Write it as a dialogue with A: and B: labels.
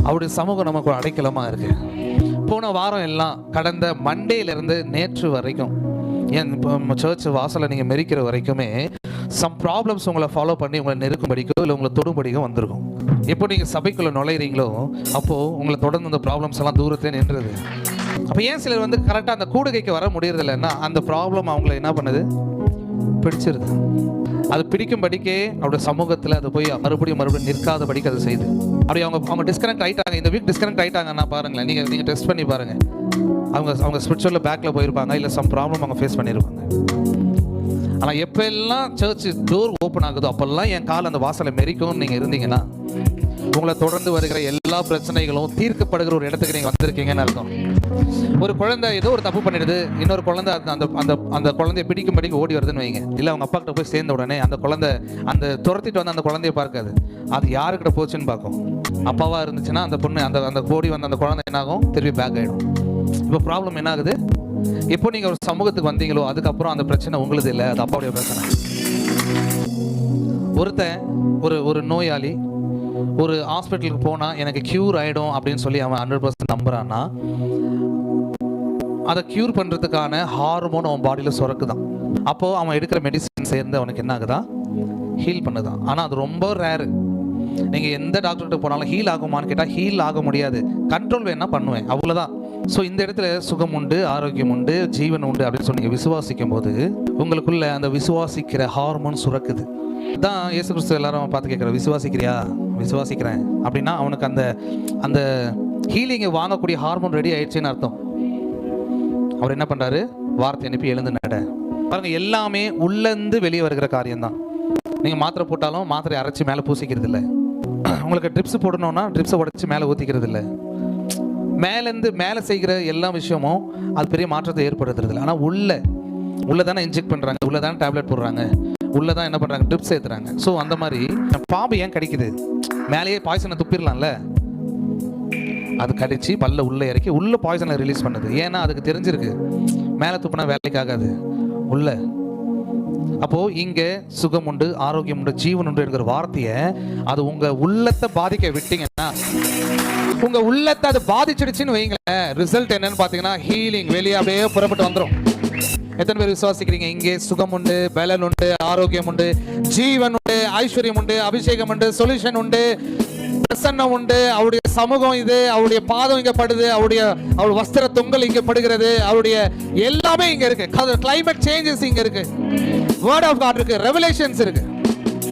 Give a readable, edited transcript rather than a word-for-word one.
A: அவருடைய சமூகம் நமக்கு ஒரு அடைக்கலமா இருக்கு. போன வாரம் எல்லாம் கடந்த மண்டேலேருந்து நேற்று வரைக்கும் ஏன் இப்போ சர்ச் வாசலை நீங்கள் மெரிக்கிற வரைக்குமே சம் ப்ராப்ளம்ஸ் உங்களை ஃபாலோ பண்ணி உங்களை நெருக்கும்படிக்கோ இல்லை உங்களை தொடும்படிக்கோ வந்திருக்கும். எப்போ நீங்கள் சபைக்குள்ளே நுழையிறீங்களோ அப்போது உங்களை தொடர்ந்து அந்த ப்ராப்ளம்ஸ் எல்லாம் தூரத்தில் நின்றுது. அப்போ ஏன் சிலர் வந்து கரெக்டாக அந்த கூடுகைக்கு வர முடியறதில்லைன்னா அந்த ப்ராப்ளம் அவங்கள என்ன பண்ணுது, பிடிச்சிருது. அது பிடிக்கும்படிக்கே அவருடைய சமூகத்தில் அது போய் மறுபடியும் நிற்காதபடிக்கு அது செய்யுது. அப்படி அவங்க டிஸ்கனெக்ட் ஆகிட்டாங்க. இந்த வீக் டிஸ்கனெக்ட் ஆகிட்டாங்கன்னா பாருங்களேன், நீங்கள் டெஸ்ட் பண்ணி பாருங்கள். அவங்க ஸ்பிரிச்சுவலில் பேக்கில் போயிருப்பாங்க, இல்லை சம் ப்ராப்ளம் அவங்க ஃபேஸ் பண்ணியிருப்பாங்க. ஆனால் எப்போ எல்லாம் சர்ச் டோர் ஓப்பன் ஆகுதோ அப்போல்லாம் என் கால் அந்த வாசலை மெரிக்கும்னு நீங்கள் இருந்தீங்கன்னா உங்களை தொடர்ந்து வருகிற எல்லா பிரச்சனைகளும் தீர்க்கப்படுகிற ஒரு இடத்துக்கு நீங்கள் வந்திருக்கீங்கன்னு அர்த்தம். ஒரு குழந்தை ஏதோ ஒரு தப்பு பண்ணிடுது, இன்னொரு குழந்தை அந்த குழந்தைய பிடிக்கும்படிக்கு ஓடி வருதுன்னு வைங்க. இல்லை அவங்க அப்பா கிட்ட போய் சேர்ந்த உடனே அந்த குழந்தை அந்த துரத்திட்டு வந்து அந்த குழந்தைய பார்க்காது, அது யாருக்கிட்ட போச்சுன்னு பார்க்கும். அப்பாவா இருந்துச்சுன்னா அந்த பொண்ணு அந்த ஓடி வந்து அந்த குழந்தை என்ன ஆகும், திருப்பி பேக் ஆகிடும். இப்போ ப்ராப்ளம் என்ன ஆகுது, எப்போ நீங்கள் ஒரு சமூகத்துக்கு வந்தீங்களோ அதுக்கப்புறம் அந்த பிரச்சனை உங்களுது இல்லை, அது அப்பாவுடைய பிரச்சனை. ஒருத்தன் ஒரு நோயாளி ஒரு ஹாஸ்பிட்டலுக்கு போனால் எனக்கு க்யூர் ஆகிடும் அப்படின்னு சொல்லி அவன் 100% நம்புறான்னா அதை க்யூர் பண்ணுறதுக்கான ஹார்மோன் அவன் பாடியில் சுரக்குதான். அப்போது அவன் எடுக்கிற மெடிசின் சேர்ந்து அவனுக்கு என்ன ஆகுதா, ஹீல் பண்ணுதான். ஆனால் அது ரொம்ப ரேரு. நீங்கள் எந்த டாக்டர்கிட்ட போனாலும் ஹீல் ஆகுமான்னு கேட்டால் ஹீல் ஆக முடியாது, கண்ட்ரோல் வேணா பண்ணுவேன், அவ்வளோதான். ஸோ இந்த இடத்துல சுகம் உண்டு, ஆரோக்கியம் உண்டு, ஜீவன் உண்டு அப்படின்னு சொல்லி விசுவாசிக்கும் போது உங்களுக்குள்ள அந்த விசுவாசிக்கிற ஹார்மோன் சுரக்குது. தான் இயேசு கிறிஸ்து எல்லாரும் பார்த்து கேட்குற, விசுவாசிக்கிறியா? விசுவாசிக்கிறேன் அப்படின்னா அவனுக்கு அந்த ஹீலிங்கை வாங்கக்கூடிய ஹார்மோன் ரெடி ஆயிடுச்சுன்னு அர்த்தம். அவர் என்ன பண்ணுறாரு, வார்த்தை அனுப்பி எழுந்து நட. பாருங்க, எல்லாமே உள்ளேருந்து வெளியே வருகிற காரியம்தான். நீங்கள் மாத்திரை போட்டாலும் மாத்திரை அரைச்சி மேலே பூசிக்கிறது இல்லை. உங்களுக்கு ட்ரிப்ஸ் போடணும்னா ட்ரிப்ஸை உடச்சி மேலே ஊற்றிக்கிறது இல்லை. மேலேருந்து மேலே செய்கிற எல்லா விஷயமும் அது பெரிய மாற்றத்தை ஏற்படுத்துறது இல்லை. ஆனால் உள்ளே தானே இன்ஜெக்ட் பண்ணுறாங்க, உள்ளே தானே டேப்லெட் போடுறாங்க, உள்ளே தான் என்ன பண்ணுறாங்க, ட்ரிப்ஸ் ஏற்றுறாங்க. ஸோ அந்த மாதிரி பாம்பு ஏன் கடிக்குது, மேலேயே பாய்சனை துப்பிடலாம்ல, அது கடிச்சு பல்ல உள்ளே இறக்கி உள்ள பாய்சனை ரிலீஸ் பண்ணுது. ஏன்னா அதுக்கு தெரிஞ்சிருக்கு மேலே துப்புனா வேலைக்கு ஆகாது உள்ள. அப்போது இங்கே சுகம் உண்டு, ஆரோக்கியம் உண்டு, ஜீவன் உண்டு என்கிற வார்த்தையை அது உங்கள் உள்ளத்தை பாதிக்க விட்டீங்கன்னா, உங்கள் உள்ளத்தை அது பாதிச்சிடுச்சுன்னு வைங்களேன், ரிசல்ட் என்னன்னு பார்த்தீங்கன்னா ஹீலிங் வெளியே அப்படியே புறப்பட்டு வந்துடும். எத்தனை பேர் விசுவாசிக்கிறீங்க? இங்கே சுகம் உண்டு, பலன் உண்டு, ஆரோக்கியம் உண்டு, ஜீவன் உண்டு, ஐஸ்வர்யம் உண்டு, அபிஷேகம் உண்டு, சொல்யூஷன் உண்டு, பிரசன்னம் உண்டு, அவருடைய சமூகம் இது, அவருடைய பாதம் இங்கே படுது, அவருடைய வஸ்திர தொங்கல் இங்கே படுகிறது, அவருடைய எல்லாமே இங்கே இருக்கு, கிளைமேட் சேஞ்சஸ் இங்கே இருக்கு, வேர்ட் ஆஃப் காட் இருக்கு, ரெவலேஷன்ஸ் இருக்கு.